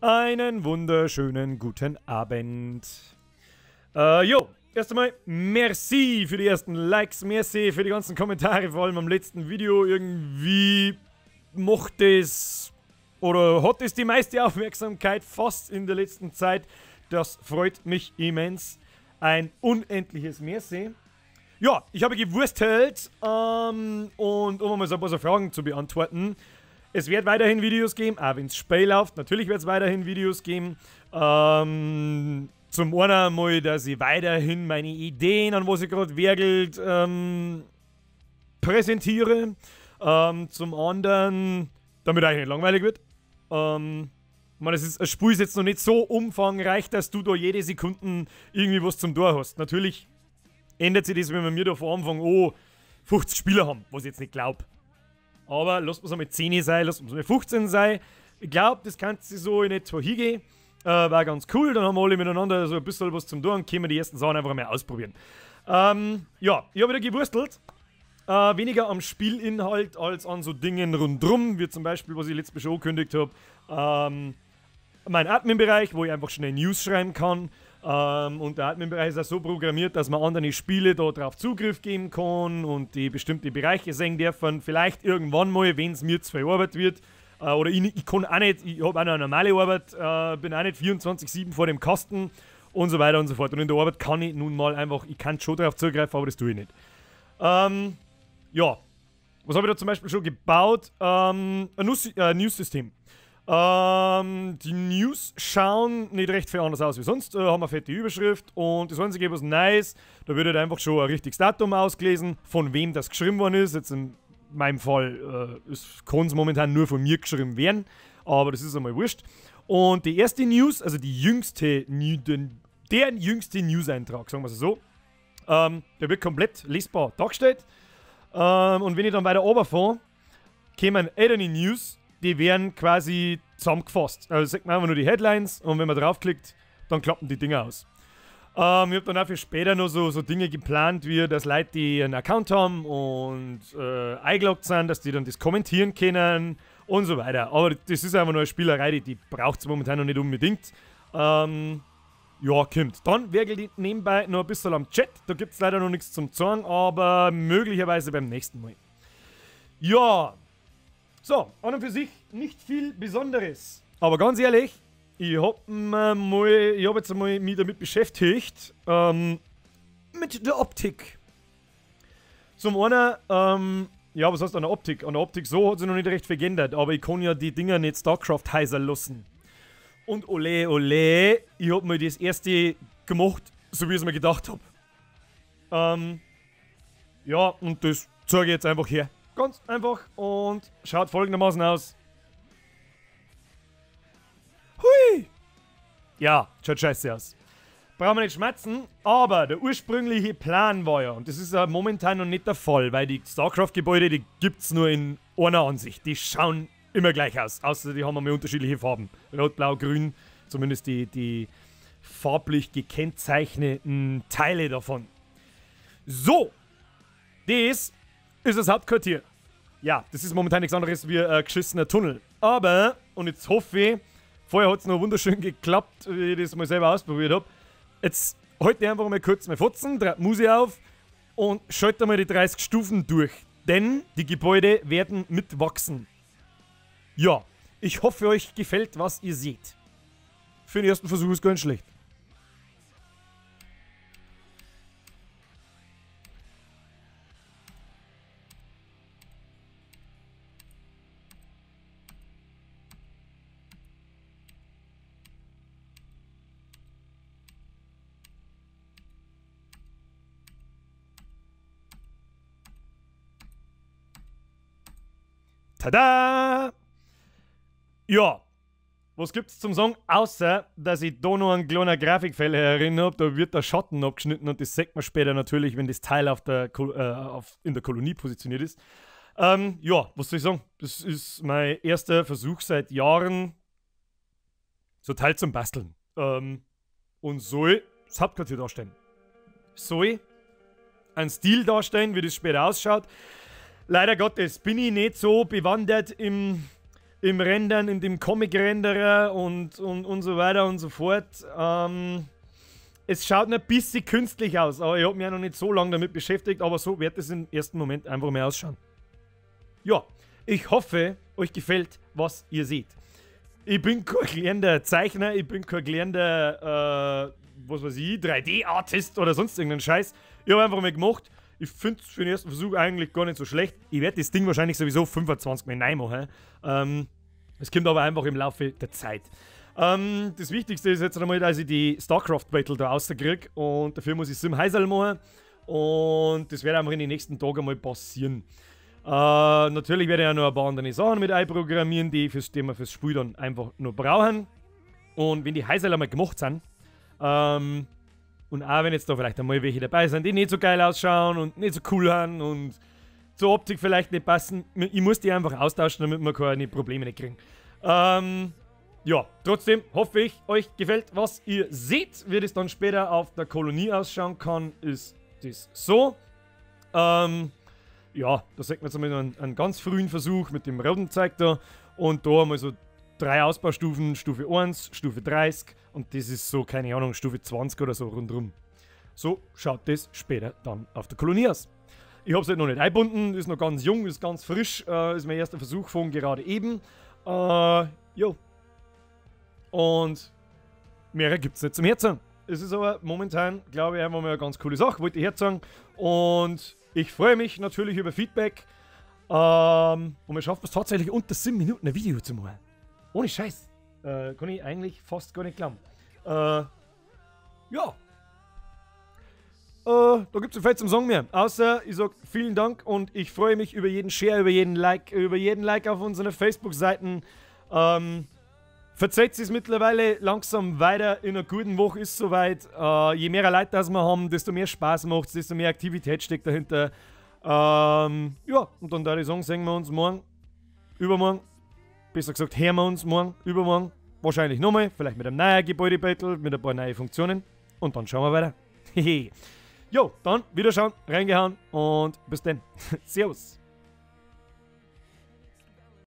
Einen wunderschönen guten Abend. Erst einmal merci für die ersten Likes, merci für die ganzen Kommentare, vor allem am letzten Video. Irgendwie mochte es oder hat es die meiste Aufmerksamkeit fast in der letzten Zeit. Das freut mich immens. Ein unendliches Merci. Ja, ich habe gewurstelt und um mal so ein paar Fragen zu beantworten. Es wird weiterhin Videos geben, auch wenn es Spiel läuft. Natürlich wird es weiterhin Videos geben. Zum einen mal, dass ich weiterhin meine Ideen, an was ich gerade werkelt, präsentiere. Zum anderen, damit eigentlich nicht langweilig wird. Das Spiel ist jetzt noch nicht so umfangreich, dass du da jede Sekunde irgendwie was zum Tor hast. Natürlich ändert sich das, wenn wir da von Anfang 50 Spieler haben, was ich jetzt nicht glaube. Aber lasst uns einmal 10 sein, lasst uns einmal 15 sein. Ich glaube, das kann sich so in etwa hingehen. War ganz cool, dann haben wir alle miteinander so ein bisschen was zum Tun und können wir die ersten Sachen einfach mal ausprobieren. Ja, ich habe wieder gewurstelt. Weniger am Spielinhalt als an so Dingen rundrum, wie zum Beispiel, was ich letztes Mal schon angekündigt habe. Mein Admin-Bereich, wo ich einfach schnell News schreiben kann. Und der Admin-Bereich ist auch so programmiert, dass man anderen Spiele da drauf Zugriff geben kann und die bestimmte Bereiche sehen dürfen. Vielleicht irgendwann mal, wenn es mir zu viel Arbeit wird. Oder ich kann auch nicht, ich habe auch noch eine normale Arbeit, bin auch nicht 24/7 vor dem Kasten und so weiter und so fort. Und in der Arbeit kann ich nun mal einfach, ich kann schon drauf zugreifen, aber das tue ich nicht. Ja, was habe ich da zum Beispiel schon gebaut? Ein News-System. Die News schauen nicht recht viel anders aus wie sonst. Haben eine fette Überschrift und das Einzige, was nice, da wird halt einfach schon ein richtiges Datum ausgelesen, von wem das geschrieben worden ist. Jetzt in meinem Fall kann es momentan nur von mir geschrieben werden, aber das ist einmal wurscht. Und die erste News, also die jüngste, der jüngste News-Eintrag, sagen wir es so, der wird komplett lesbar dargestellt. Und wenn ich dann weiter runterfahre, kommen ältere News, die werden quasi zusammengefasst. Also sagt man einfach nur die Headlines und wenn man draufklickt, dann klappen die Dinge aus. Ich habe dann auch für später noch so Dinge geplant, wie dass Leute, die einen Account haben und eingeloggt sind, dass die dann das kommentieren können und so weiter. Aber das ist einfach nur eine Spielerei, die braucht es momentan noch nicht unbedingt. Ja, kommt. Dann werkelt ich nebenbei noch ein bisschen am Chat. Da gibt es leider noch nichts zum Sagen, aber möglicherweise beim nächsten Mal. Ja, so, an und für sich nicht viel Besonderes. Aber ganz ehrlich, ich hab jetzt einmal mich damit beschäftigt, mit der Optik. Zum einen, ja, was heißt an der Optik? An der Optik so hat sich noch nicht recht viel geändert, aber ich kann ja die Dinger nicht StarCraft heiser lassen. Und ole, ich hab mal das erste gemacht, so wie ich es mir gedacht hab. Ja, und das zeige ich jetzt einfach her. Ganz einfach und schaut folgendermaßen aus. Hui! Ja, schaut scheiße aus. Brauchen wir nicht schmatzen, aber der ursprüngliche Plan war ja, und das ist ja momentan noch nicht der Fall, weil die StarCraft-Gebäude, die gibt's nur in einer Ansicht. Die schauen immer gleich aus, außer die haben immer unterschiedliche Farben. Rot, Blau, Grün, zumindest die farblich gekennzeichneten Teile davon. So, das ist das Hauptquartier. Ja, das ist momentan nichts anderes wie ein geschissener Tunnel. Aber, und jetzt hoffe ich, vorher hat es noch wunderschön geklappt, wie ich das mal selber ausprobiert habe. Jetzt halte ich einfach mal kurz mein Fotzen, drehe die Musik auf und schalte mal die 30 Stufen durch. Denn die Gebäude werden mitwachsen. Ja, ich hoffe, euch gefällt, was ihr seht. Für den ersten Versuch ist gar nicht schlecht. Tada! Ja, was gibt's zum Sagen? Außer, dass ich da noch einen kleinen Grafikfehler erinnere, da wird der Schatten abgeschnitten und das sieht man später natürlich, wenn das Teil in der Kolonie positioniert ist. Ja, was soll ich sagen? Das ist mein erster Versuch seit Jahren, so Teil zum Basteln. Und soll das Hauptquartier darstellen. Soll einen Stil darstellen, wie das später ausschaut. Leider Gottes bin ich nicht so bewandert im im Rendern, in dem Comic-Renderer und so weiter und so fort. Es schaut ein bisschen künstlich aus, aber ich habe mich ja noch nicht so lange damit beschäftigt, aber so wird es im ersten Moment einfach mehr ausschauen. Ja, ich hoffe, euch gefällt, was ihr seht. Ich bin kein gelernter Zeichner, ich bin kein gelernter, was weiß ich, 3D-Artist oder sonst irgendeinen Scheiß. Ich habe einfach mal gemacht. Ich finde es für den ersten Versuch eigentlich gar nicht so schlecht. Ich werde das Ding wahrscheinlich sowieso 25 Mal neu machen. Es kommt aber einfach im Laufe der Zeit. Das Wichtigste ist jetzt einmal, dass ich die StarCraft-Battle da rauskriege. Und dafür muss ich Sim Heisel machen. Und das wird einfach in den nächsten Tagen mal passieren. Natürlich werde ich ja noch ein paar andere Sachen mit einprogrammieren, die wir fürs Spiel dann einfach nur brauchen. Und wenn die Heisel einmal gemacht sind, und auch wenn jetzt da vielleicht einmal welche dabei sind, die nicht so geil ausschauen und nicht so cool haben und zur Optik vielleicht nicht passen, ich muss die einfach austauschen, damit wir keine Probleme nicht kriegen. Ja, trotzdem hoffe ich, euch gefällt, was ihr seht. Wie das dann später auf der Kolonie ausschauen kann, ist das so. Ja, da sieht man jetzt einmal einen ganz frühen Versuch mit dem roten Zeug da. Und da einmal so 3 Ausbaustufen, Stufe 1, Stufe 30 und das ist so, keine Ahnung, Stufe 20 oder so rundherum. So schaut das später dann auf der Kolonie aus. Ich habe es halt noch nicht eingebunden, ist noch ganz jung, ist ganz frisch, ist mein erster Versuch von gerade eben. Jo. Und mehr gibt es nicht zum Herzeigen. Es ist aber momentan, glaube ich, einfach mal eine ganz coole Sache, wollte ich herzeigen. Und ich freue mich natürlich über Feedback. Und wir schaffen es tatsächlich unter 7 Minuten ein Video zu machen. Ohne Scheiß. Kann ich eigentlich fast gar nicht glauben. Ja. Da gibt es viel zum Sagen mehr. Außer, ich sage vielen Dank und ich freue mich über jeden Share, über jeden Like auf unseren Facebook-Seiten. Verzeiht es mittlerweile langsam weiter. In einer guten Woche ist es soweit. Je mehr Leute das wir haben, desto mehr Spaß macht es, desto mehr Aktivität steckt dahinter. Ja, und dann würde ich sagen, sehen wir uns morgen, übermorgen. Besser gesagt, hören wir uns morgen, übermorgen. Wahrscheinlich nochmal, vielleicht mit einem neuen Gebäude-Battle, mit ein paar neuen Funktionen. Und dann schauen wir weiter. Jo, dann Wiederschauen, reingehauen und bis dann. Servus.